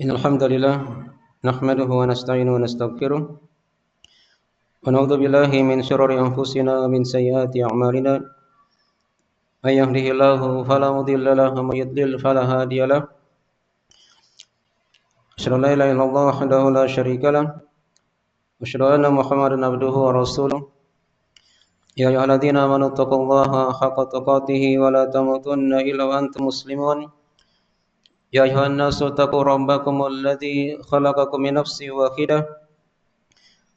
إن الحمد لله نحمده ونستعينه ونستغفره ونعوذ بالله من شرور أنفسنا ومن سيئات أعمالنا من يهده الله فلا مضل له ومن يضلل فلا هادي له أشهد أن لا إله إلا الله وحده لا شريك له وأشهد أن محمدا عبده ورسوله يا أيها الذين آمنوا اتقوا الله حق تقاته ولا تموتن إلا وأنتم مسلمون يا أيها الناس اتقوا ربكم الذي خلقكم من نفس واحدة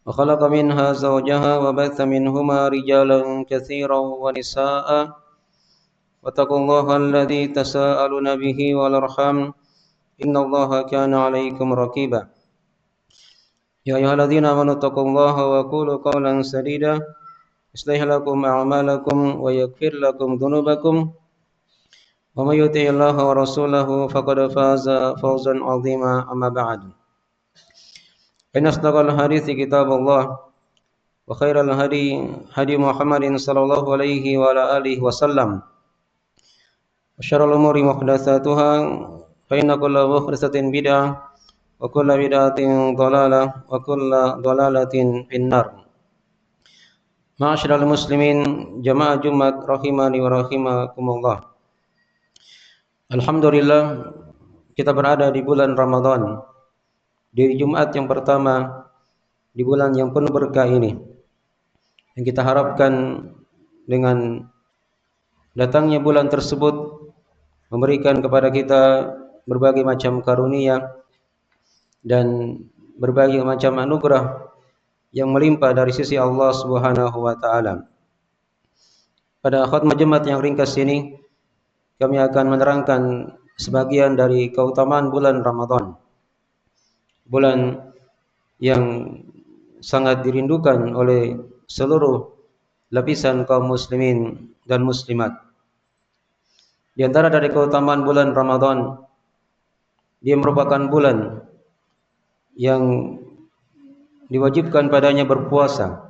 وخلق منها زوجها وبث منهما رجالا كثيرا ونساء واتقوا الله الذي تساءلون به والأرحام إن الله كان عليكم رقيبا يا أيها الذين آمنوا اتقوا الله وقولوا قولا سديدا يصلح لكم أعمالكم ويغفر لكم ذنوبكم ومن يطع الله ورسوله فقد فاز فوزا عظيما أما بعد إن أصدق الحديث كتاب الله وخير الهدي هدي محمد صلى الله عليه وعلى آله وسلم وشر الأمور محدثاتها فإن كل محدثة بدعة وكل بدعة ضلالة وكل ضلالة في النار. Ma'asyiral muslimin jamaah Jumat rahimani wa rahimakumullah. Alhamdulillah kita berada di bulan Ramadan, di Jumat yang pertama di bulan yang penuh berkah ini. Yang kita harapkan dengan datangnya bulan tersebut memberikan kepada kita berbagai macam karunia dan berbagai macam anugerah yang melimpah dari sisi Allah Subhanahu wa taala. Pada khutbah Jumat yang ringkas ini kami akan menerangkan sebagian dari keutamaan bulan Ramadan. Bulan yang sangat dirindukan oleh seluruh lapisan kaum muslimin dan muslimat. Di antara dari keutamaan bulan Ramadan, dia merupakan bulan yang diwajibkan padanya berpuasa,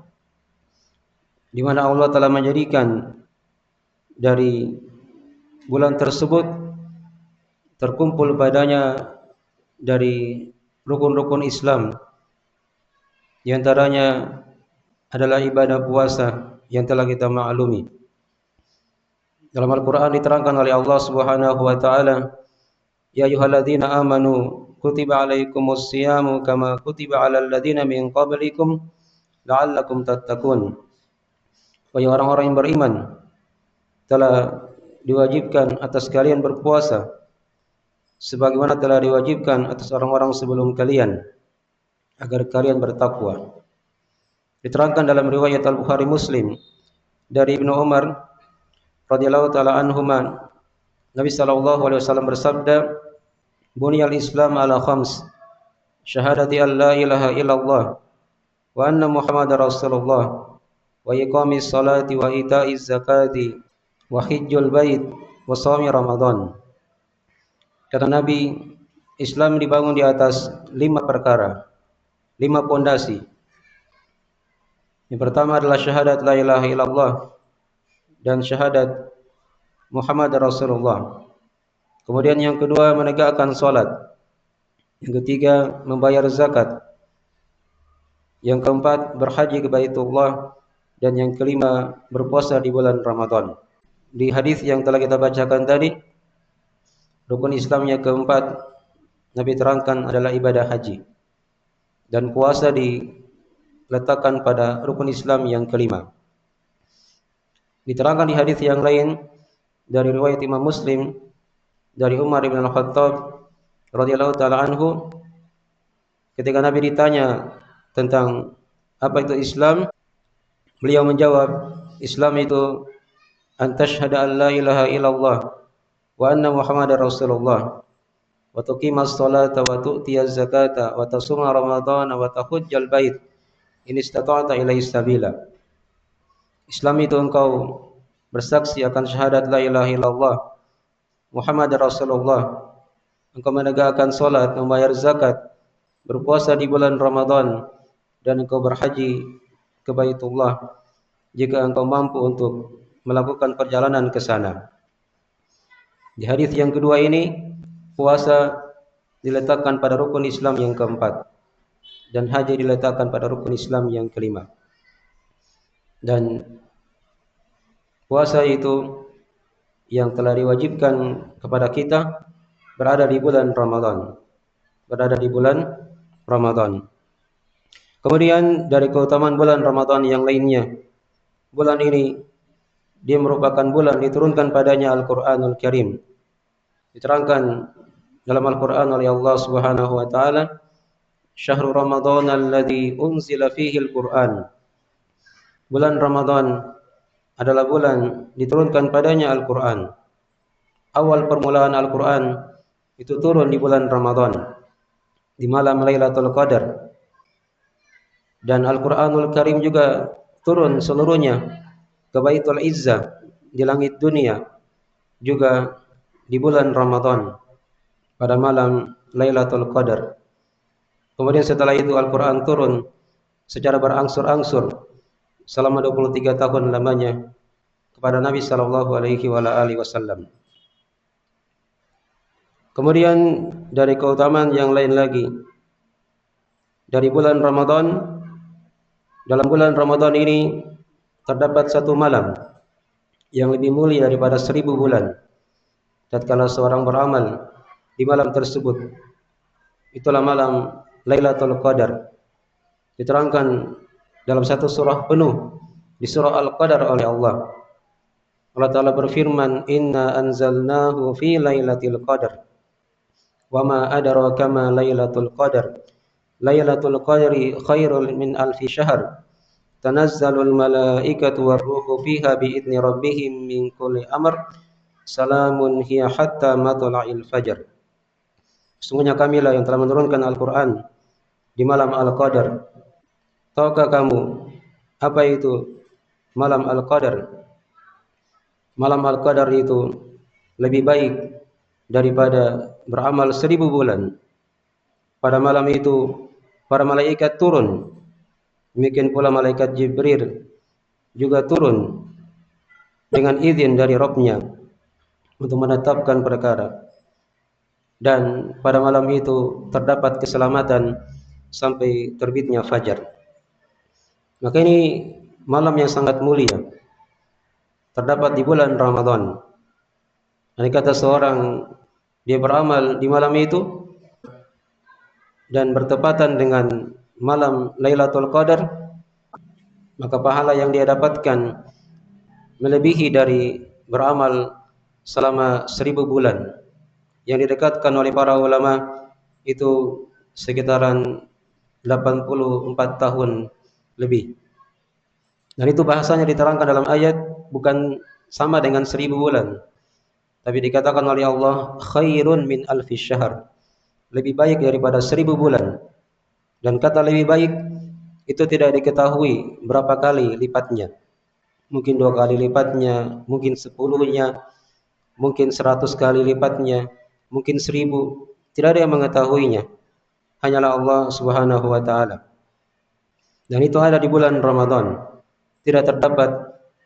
di mana Allah telah menjadikan dari bulan tersebut terkumpul padanya dari rukun-rukun Islam. Di antaranya adalah ibadah puasa yang telah kita maklumi. Dalam Al-Quran diterangkan oleh Allah Subhanahu wa taala, ya ayyuhalladzina amanu kutiba alaikumus siyamu kama kutiba alal ladzina min qablikum la'allakum tattaqun. Wahai orang-orang yang beriman, telah diwajibkan atas kalian berpuasa sebagaimana telah diwajibkan atas orang-orang sebelum kalian agar kalian bertakwa. Diterangkan dalam riwayat Al-Bukhari Muslim dari Ibnu Umar radhiyallahu taala anhuma, Nabi sallallahu alaihi wasallam bersabda, "Buniyal Islam ala khams, syahadati an la ilaha illallah wa anna Muhammadar Rasulullah wa iqamis salati wa ita'iz zakati wa hijjul bait wa shaumi Ramadan." Kata Nabi, Islam dibangun di atas 5 perkara, 5 pondasi. Yang pertama adalah syahadat la ilaha illallah dan syahadat Muhammad Rasulullah. Kemudian yang kedua menegakkan salat. Yang ketiga membayar zakat. Yang keempat berhaji ke Baitullah, dan yang kelima berpuasa di bulan Ramadan. Di hadis yang telah kita bacakan tadi, rukun Islam yang keempat Nabi terangkan adalah ibadah haji, dan puasa diletakkan pada rukun Islam yang kelima. Diterangkan di hadis yang lain dari riwayat Imam Muslim dari Umar bin Al-Khattab radhiyallahu taala anhu, ketika Nabi ditanya tentang apa itu Islam, beliau menjawab, Islam itu an tasyhada an la ilaha illallah wa anna Muhammadar Rasulullah wa tuqimas salata wa tu'tiyaz zakata wa tasuma ramadhana wa tahujjal bait in istata'ta ilaihi sabila. Islam itu engkau bersaksi akan syahadat la ilaha illallah Muhammad Rasulullah, engkau menegakkan salat, membayar zakat, berpuasa di bulan Ramadan, dan engkau berhaji ke Baitullah jika engkau mampu untuk melakukan perjalanan ke sana. Di hadis yang kedua ini, puasa diletakkan pada rukun Islam yang keempat, dan haji diletakkan pada rukun Islam yang kelima. Dan puasa itu yang telah diwajibkan kepada kita berada di bulan Ramadan. Berada di bulan Ramadan. Kemudian dari keutamaan bulan Ramadan yang lainnya, bulan ini dia merupakan bulan diturunkan padanya Al-Qur'anul Karim. Diterangkan dalam Al-Qur'an oleh Allah Subhanahu wa taala, "Syahrul Ramadan alladzi unzila fihi al-Qur'an." Bulan Ramadan adalah bulan diturunkan padanya Al-Qur'an. Awal permulaan Al-Qur'an itu turun di bulan Ramadan, di malam Lailatul Qadar. Dan Al-Qur'anul Karim juga turun seluruhnya ke Baitul Izzah di langit dunia juga di bulan Ramadan pada malam Lailatul Qadar. Kemudian setelah itu Al-Qur'an turun secara berangsur-angsur selama 23 tahun lamanya kepada Nabi sallallahu alaihi wasallam. Kemudian dari keutamaan yang lain lagi dari bulan Ramadan, dalam bulan Ramadan ini terdapat satu malam yang lebih mulia daripada 1000 bulan. Tatkala seorang beramal di malam tersebut, itulah malam Lailatul Qadar. Diterangkan dalam satu surah penuh di surah Al-Qadar oleh Allah. Allah Ta'ala berfirman, "Inna anzalnahu fi lailatul qadar. Wa ma adraka ma lailatul qadar. Lailatul qadri khairul min alfi syahr. Tanazzalul malaikatu war-ruhu fiha biidzni rabbihim min kulli amr. Salamun hiya hatta matla'il fajr." Sesungguhnya kamilah yang telah menurunkan Al-Quran di malam Al-Qadar. Tahukah kamu apa itu malam Al-Qadar? Malam Al-Qadar itu lebih baik daripada beramal 1000 bulan. Pada malam itu para malaikat turun. Demikian pula malaikat Jibril juga turun dengan izin dari Rabb-Nya untuk menetapkan perkara. Dan pada malam itu terdapat keselamatan sampai terbitnya fajar. Maka ini malam yang sangat mulia, terdapat di bulan Ramadan. Dan kata seorang dia beramal di malam itu dan bertepatan dengan malam Lailatul Qadar, maka pahala yang dia dapatkan melebihi dari beramal selama 1000 bulan. Yang didekatkan oleh para ulama itu sekitaran 84 tahun lebih. Dan itu bahasanya diterangkan dalam ayat bukan sama dengan 1000 bulan. Tapi dikatakan oleh Allah, khairun min alfi syahr. Lebih baik daripada 1000 bulan. Dan kata lebih baik itu tidak diketahui berapa kali lipatnya. Mungkin 2 kali lipatnya, mungkin 10-nya, mungkin 100 kali lipatnya, mungkin 1000. Tidak ada yang mengetahuinya. Hanyalah Allah Subhanahu wa taala. Dan itu ada di bulan Ramadan. Tidak terdapat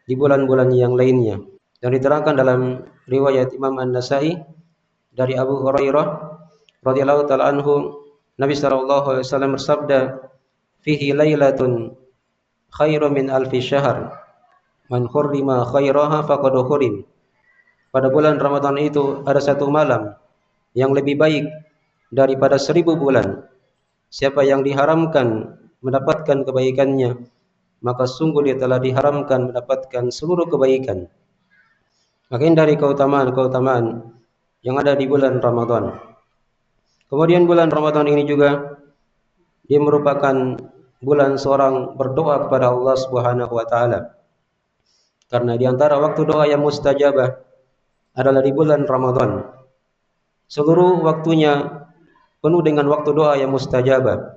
di bulan-bulan yang lainnya. Dan diterangkan dalam riwayat Imam An-Nasai dari Abu Hurairah radhiyallahu taala anhu, Nabi sallallahu alaihi wasallam bersabda, "Fihi lailatun khairum min alfi syahr. Man hurrima khairaha faqad hurim." Pada bulan Ramadan itu ada satu malam yang lebih baik daripada 1000 bulan. Siapa yang diharamkan mendapatkan kebaikannya, maka sungguh dia telah diharamkan mendapatkan seluruh kebaikan. Maka ini dari keutamaan-keutamaan yang ada di bulan Ramadan. Kemudian bulan Ramadan ini juga dia merupakan bulan seorang berdoa kepada Allah Subhanahu wa taala. Karena di antara waktu doa yang mustajabah adalah di bulan Ramadan. Seluruh waktunya penuh dengan waktu doa yang mustajabah.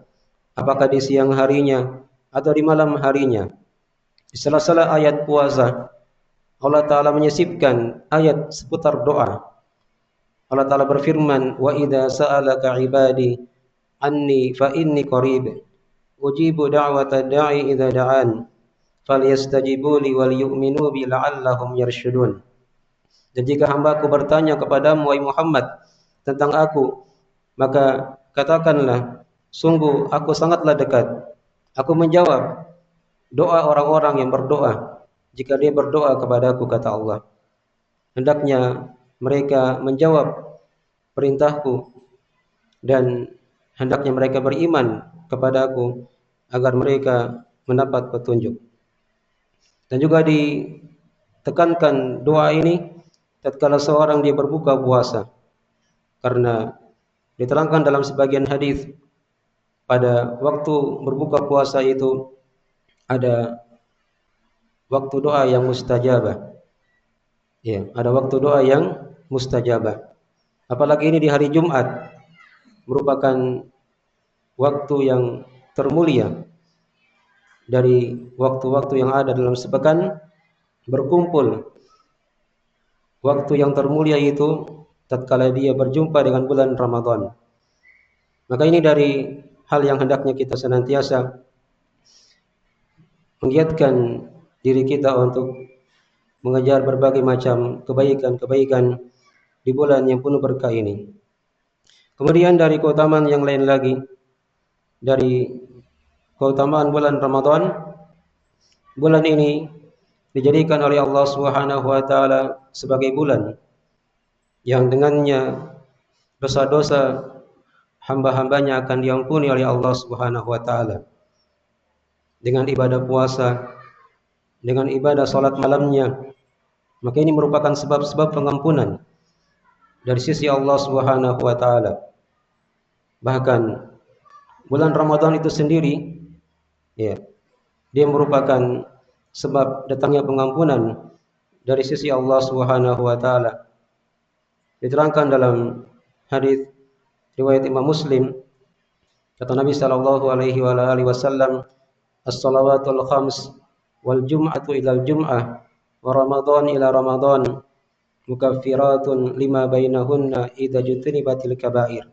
Apakah di siang harinya atau di malam harinya. Di sela-sela ayat puasa Allah Ta'ala menyisipkan ayat seputar doa. Allah Ta'ala berfirman, "Wa idza sa'alaka 'ibadi anni fa inni qarib ujibu da'wata da'i idza da'an falyastajibu li wal yu'minu bi la'allahum yarshudun." Dan jika hamba-Ku bertanya kepadamu wahai Muhammad tentang aku, maka katakanlah, sungguh aku sangatlah dekat. Aku menjawab doa orang-orang yang berdoa jika dia berdoa kepadaku, kata Allah. Hendaknya mereka menjawab perintahku dan hendaknya mereka beriman kepadaku agar mereka mendapat petunjuk. Dan juga ditekankan doa ini tatkala seorang dia berbuka puasa, karena diterangkan dalam sebagian hadis pada waktu berbuka puasa itu ada waktu doa yang mustajabah. Ya, ada waktu doa yang mustajabah. Apalagi ini di hari Jumat, merupakan waktu yang termulia dari waktu-waktu yang ada dalam sepekan. Berkumpul waktu yang termulia itu tatkala dia berjumpa dengan bulan Ramadan. Maka ini dari hal yang hendaknya kita senantiasa menggiatkan diri kita untuk mengejar berbagai macam kebaikan-kebaikan di bulan yang penuh berkah ini. Kemudian dari keutamaan yang lain lagi, dari keutamaan bulan Ramadan, bulan ini dijadikan oleh Allah Subhanahu wa taala sebagai bulan yang dengannya dosa-dosa hamba-hambanya akan diampuni oleh Allah Subhanahu wa taala. Dengan ibadah puasa, dengan ibadah salat malamnya, maka ini merupakan sebab-sebab pengampunan dari sisi Allah Subhanahu wa taala. Bahkan bulan Ramadan itu sendiri, ya, dia merupakan sebab datangnya pengampunan dari sisi Allah Subhanahu wa taala. Diterangkan dalam hadis riwayat Imam Muslim, kata Nabi sallallahu alaihi wasallam, as-salawatul khams wal jum'atu ilal jum'ah wa ramadan ila ramadan mukaffiratun lima bainahunna idza jutnibatil kaba'ir.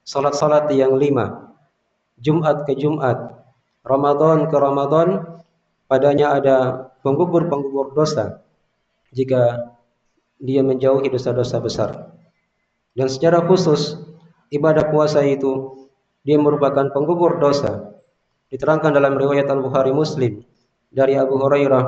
Salat-salat yang 5, Jumat ke Jumat, Ramadan ke Ramadan, padanya ada penggugur-penggugur dosa jika dia menjauhi dosa-dosa besar. Dan secara khusus ibadah puasa itu dia merupakan penggugur dosa. Diterangkan dalam riwayat Al-Bukhari Muslim dari Abu Hurairah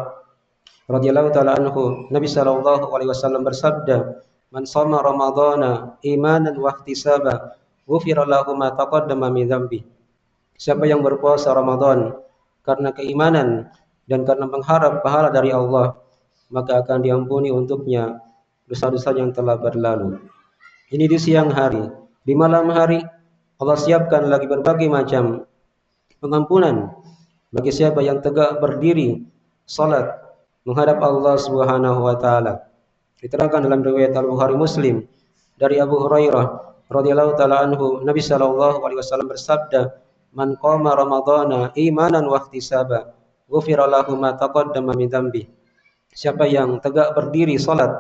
radhiyallahu taala anhu, Nabi sallallahu alaihi wasallam bersabda, "Man shoma ramadhana imanan wa ihtisaba, ghufira lahu ma taqaddama min dzambi." Siapa yang berpuasa Ramadan karena keimanan dan karena mengharap pahala dari Allah, maka akan diampuni untuknya dosa-dosa yang telah berlalu. Ini di siang hari. Di malam hari Allah siapkan lagi berbagai macam pengampunan bagi siapa yang tegak berdiri salat menghadap Allah Subhanahu wa taala. Diterangkan dalam riwayat Al-Bukhari Muslim dari Abu Hurairah radhiyallahu taala anhu, Nabi sallallahu alaihi wasallam bersabda, "Man qama ramadhana imanan wa ihtisaba, ghufira lahu ma taqaddama min dzambi." Siapa yang tegak berdiri salat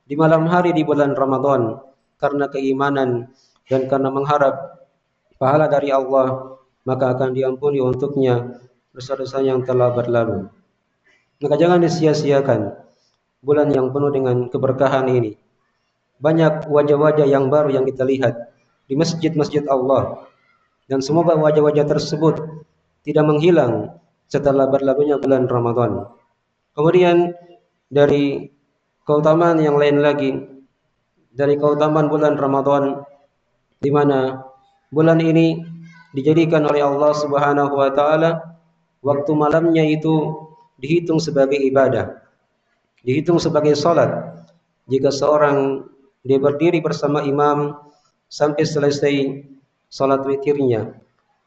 di malam hari di bulan Ramadan karena keimanan dan karena mengharap pahala dari Allah, maka akan diampuni untuknya dosa-dosa yang telah berlalu. Maka jangan disia-siakan bulan yang penuh dengan keberkahan ini. Banyak wajah-wajah yang baru yang kita lihat di masjid-masjid Allah, dan semoga wajah-wajah tersebut tidak menghilang setelah berlalunya bulan Ramadan. Kemudian dari keutamaan yang lain lagi, dari keutamaan bulan Ramadan, di mana bulan ini dijadikan oleh Allah Subhanahu wa taala waktu malamnya itu dihitung sebagai ibadah, dihitung sebagai salat. Jika seorang dia berdiri bersama imam sampai selesai salat witirnya.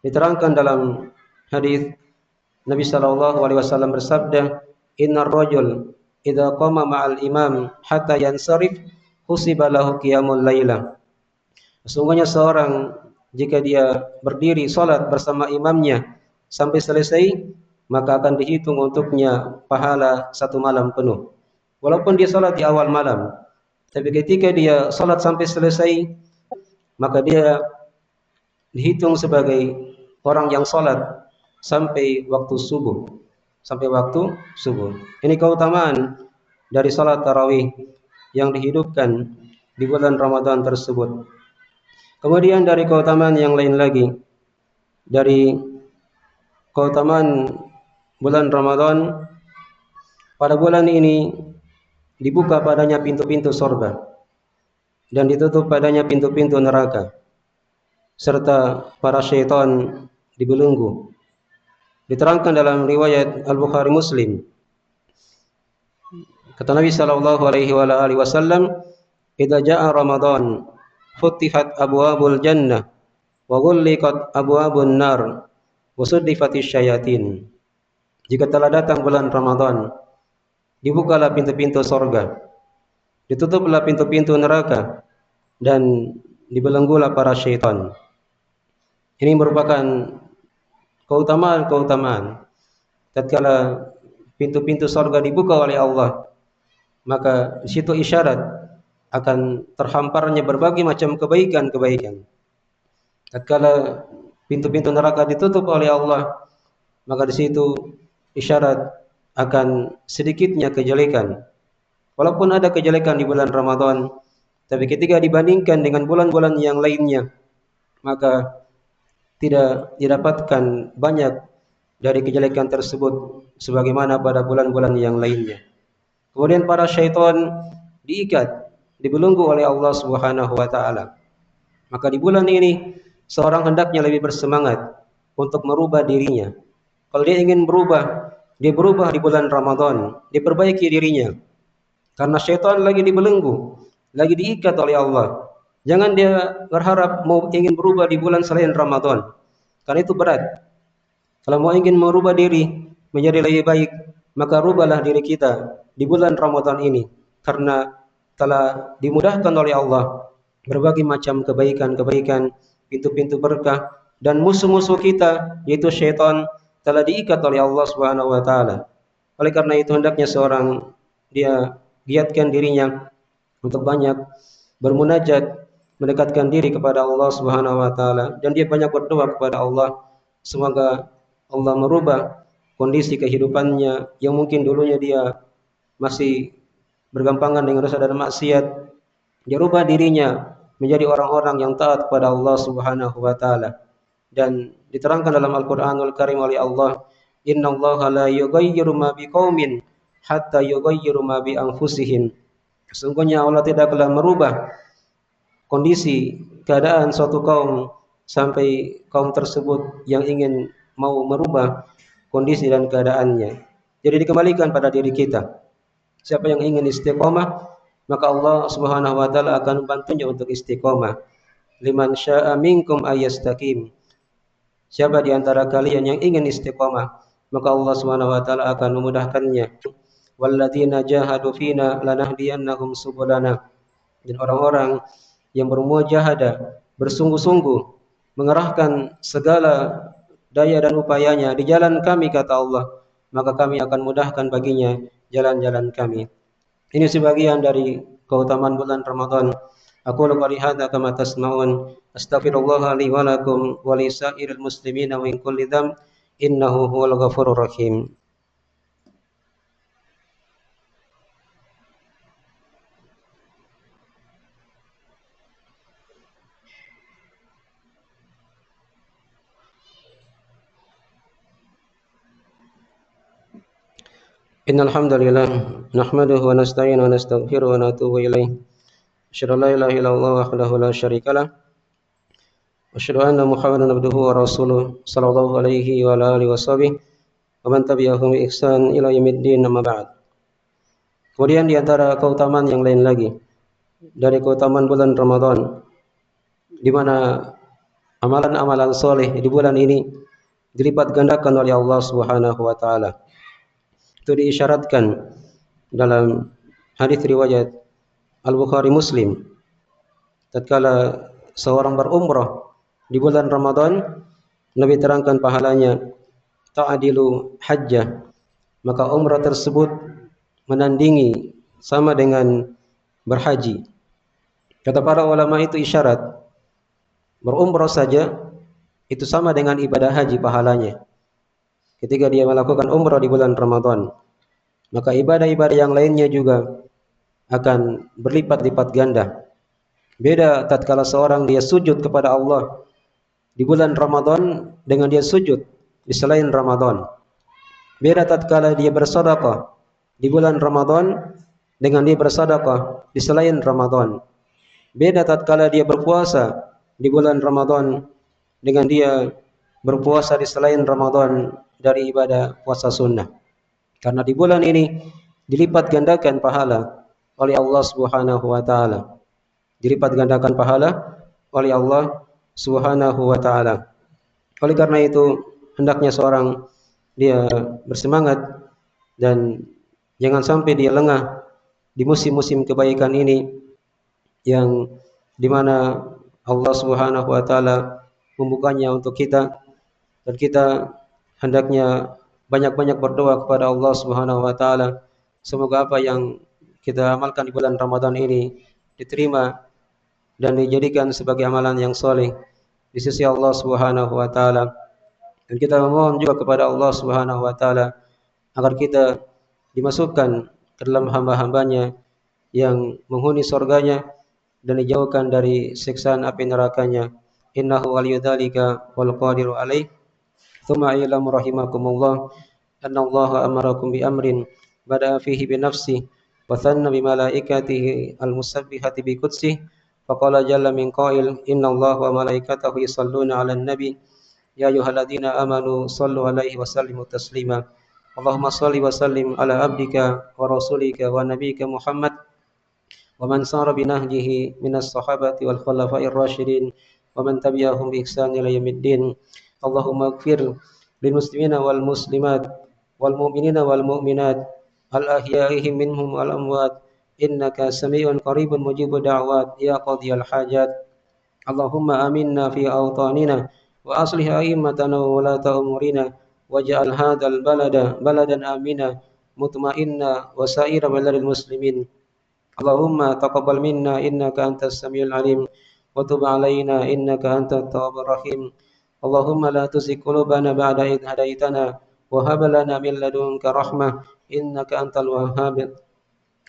Diterangkan dalam hadis Nabi sallallahu alaihi wasallam bersabda, "Innar rajul idza qama ma'al imam hatta yansarif husiba lahu qiyamul lailah." Sesungguhnya seorang jika dia berdiri salat bersama imamnya sampai selesai, maka akan dihitung untuknya pahala satu malam penuh. Walaupun dia salat di awal malam, tapi ketika dia salat sampai selesai, maka dia dihitung sebagai orang yang salat sampai waktu subuh. Sampai waktu subuh. Ini keutamaan dari salat tarawih yang dihidupkan di bulan Ramadan tersebut. Kemudian dari keutamaan yang lain lagi, dari keutamaan bulan Ramadan, pada bulan ini dibuka padanya pintu-pintu surga dan ditutup padanya pintu-pintu neraka, serta para syaitan dibelenggu. Diterangkan dalam riwayat Al-Bukhari Muslim, kata Nabi sallallahu alaihi wasallam, "Idza jaa Ramadan, futihat abwabul jannah wa ghulliqat abwabun nar wa suddifatish syayatin." Jika telah datang bulan Ramadan, dibukalah pintu-pintu surga, ditutuplah pintu-pintu neraka, dan dibelenggulah para syaitan. Ini merupakan keutamaan-keutamaan. Tatkala pintu-pintu surga dibuka oleh Allah, maka di situ isyarat akan terhamparnya berbagai macam kebaikan-kebaikan. Tatkala pintu-pintu neraka ditutup oleh Allah, maka di situ isyarat akan sedikitnya kejelekan. Walaupun ada kejelekan di bulan Ramadan, tapi ketika dibandingkan dengan bulan-bulan yang lainnya, maka tidak didapatkan banyak dari kejelekan tersebut sebagaimana pada bulan-bulan yang lainnya. Kemudian para syaitan diikat, dibelenggu oleh Allah Subhanahu wa taala. Maka di bulan ini seorang hendaknya lebih bersemangat untuk merubah dirinya. Kalau dia ingin berubah, dia berubah di bulan Ramadan, diperbaiki dirinya. Karena syaitan lagi dibelenggu, lagi diikat oleh Allah. Jangan dia berharap ingin berubah di bulan selain Ramadan, karena itu berat. Kalau mau ingin merubah diri menjadi lebih baik, maka rubahlah diri kita di bulan Ramadan ini, karena telah dimudahkan oleh Allah berbagai macam kebaikan-kebaikan, pintu-pintu berkah, dan musuh-musuh kita yaitu syaitan telah diikat oleh Allah Subhanahu wa taala. Oleh karena itu hendaknya seorang dia giatkan dirinya untuk banyak bermunajat, mendekatkan diri kepada Allah Subhanahu wa taala, dan dia banyak berdoa kepada Allah semoga Allah merubah kondisi kehidupannya yang mungkin dulunya dia masih bergampangan dengan dosa dan maksiat. Dia rubah dirinya menjadi orang-orang yang taat kepada Allah Subhanahu wa taala. Dan diterangkan dalam Al-Qur'anul Karim oleh Allah, "Innallaha la yughayyiru ma biqaumin hatta yughayyiru ma bi anfusihim." Sesungguhnya Allah tidaklah merubah kondisi keadaan suatu kaum sampai kaum tersebut yang ingin mau merubah kondisi dan keadaannya. Jadi dikembalikan pada diri kita. Siapa yang ingin istiqomah, maka Allah Subhanahu wa taala akan membantunya untuk istiqomah. Liman syaa'a minkum ayyastaqim. Siapa di antara kalian yang ingin istiqomah, maka Allah Subhanahu wa taala akan memudahkannya. Walladzina jahadu fina lanahdiyannahum subulana. Dan orang-orang yang bermujahadah, bersungguh-sungguh mengerahkan segala daya dan upayanya di jalan kami, kata Allah, maka kami akan mudahkan baginya jalan-jalan kami. Ini sebagian dari keutamaan bulan Ramadan. Aku qouli hadza kama tasma'un, astaghfirullah li wa lakum wa li sa'iril muslimina min kulli dzamb, innahu huwal ghafurur rahim. Innal hamdalillah nahmaduhu wa nasta'inuhu wa nastaghfiruhu wa natubu ilaih. Asyhadu an la ilaha illallah wahdahu la syarikalah. Asyhadu anna Muhammadan abduhu wa rasuluh sallallahu alaihi wa ala alihi washabihi wa man tabi'ahum bi ihsan ila yaumiddin, amma ba'd. Kemudian di antara keutamaan yang lain lagi dari keutamaan bulan Ramadan, di mana amalan-amalan soleh di bulan ini dilipat gandakan oleh Allah Subhanahu wa taala. Itu diisyaratkan dalam hadis riwayat Al-Bukhari Muslim. Tatkala seorang berumrah di bulan Ramadan, Nabi terangkan pahalanya ta'adilu hajjah, maka umrah tersebut menandingi sama dengan berhaji. Kata para ulama itu isyarat berumrah saja itu sama dengan ibadah haji pahalanya. Ketika dia melakukan umrah di bulan Ramadan, maka ibadah-ibadah yang lainnya juga akan berlipat-lipat ganda. Beda tatkala seorang dia sujud kepada Allah di bulan Ramadan dengan dia sujud di selain Ramadan. Beda tatkala dia bersedekah di bulan Ramadan dengan dia bersedekah di selain Ramadan. Beda tatkala dia berpuasa di bulan Ramadan dengan dia berpuasa di selain Ramadan dari ibadah puasa sunnah. Karena di bulan ini dilipat gandakan pahala oleh Allah Subhanahu wa taala. Dilipat gandakan pahala oleh Allah Subhanahu wa taala. Oleh karena itu, hendaknya seorang dia bersemangat dan jangan sampai dia lengah di musim-musim kebaikan ini yang dimana Allah Subhanahu wa taala membukanya untuk kita, dan kita hendaknya banyak-banyak berdoa kepada Allah Subhanahu wa taala semoga apa yang kita amalkan di bulan Ramadan ini diterima dan dijadikan sebagai amalan yang soleh di sisi Allah Subhanahu wa taala. Dan kita memohon juga kepada Allah Subhanahu wa taala agar kita dimasukkan ke dalam hamba-hambanya yang menghuni surganya dan dijauhkan dari siksaan api nerakanya. Innahu waliyudzalika wal qadiru alaih. Tsumma ilamu rahimakumullah anna Allah amarakum bi amrin bada'a fihi bi nafsihi wa thanna bi malaikatihi al musabbihati bi qudsihi faqala jalla min qail inna Allah wa malaikatahu yusalluna 'alan nabi ya ayyuhalladzina amanu sallu 'alaihi wa sallimu taslima. Allahumma shalli wa sallim ala abdika wa rasulika wa nabiyyika Muhammad wa man sara bi nahjihi minas sahabati wal khulafa'ir rasyidin wa man tabi'ahum bi ihsan ila yaumiddin. Allahumma ighfir lil muslimina wal muslimat wal mu'minina wal mu'minat al ahya'ihim minhum wal amwat innaka sami'un qaribun mujibud da'wat ya qadiyal hajat. Allahumma aminna fi awtanina wa aslih a'immatana wa ulata umurina waj'al hadzal balada baladan amina mutma'inna wa sa'ira baladil muslimin. Allahumma taqabbal minna innaka antas samiul alim wa tub alaina innaka antat tawwabur rahim. Allahumma la tuzigh qulubana ba'da idh hadaitana wa hab lana min ladunka rahmah innaka antal wahhab.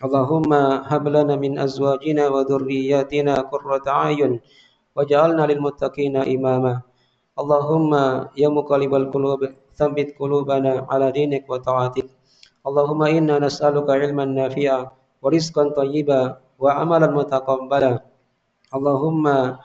Allahumma hab lana min azwajina wa dhurriyyatina qurrata a'yun waj'alna lil muttaqina imama. Allahumma ya muqallibal qulub tsabbit qulubana ala dinik wa ta'atik. Allahumma inna nas'aluka ilman nafi'a wa rizqan thayyiba wa amalan mutaqabbala. Allahumma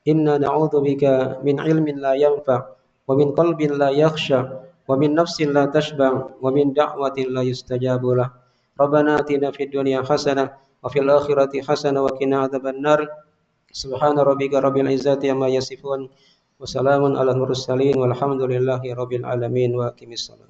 inna na'udzubika min ilmin la yanfa' wa min qalbin la yakhsha wa min nafsin la tashba' wa min da'watin la yustajabu lah. Rabbana atina fid dunya hasanah wa fil akhirati hasanah wa qina adzabannar. Subhana rabbika rabbil izzati amma yasifun wa salamun alal mursalin walhamdulillahi rabbil alamin wa aqimissalam.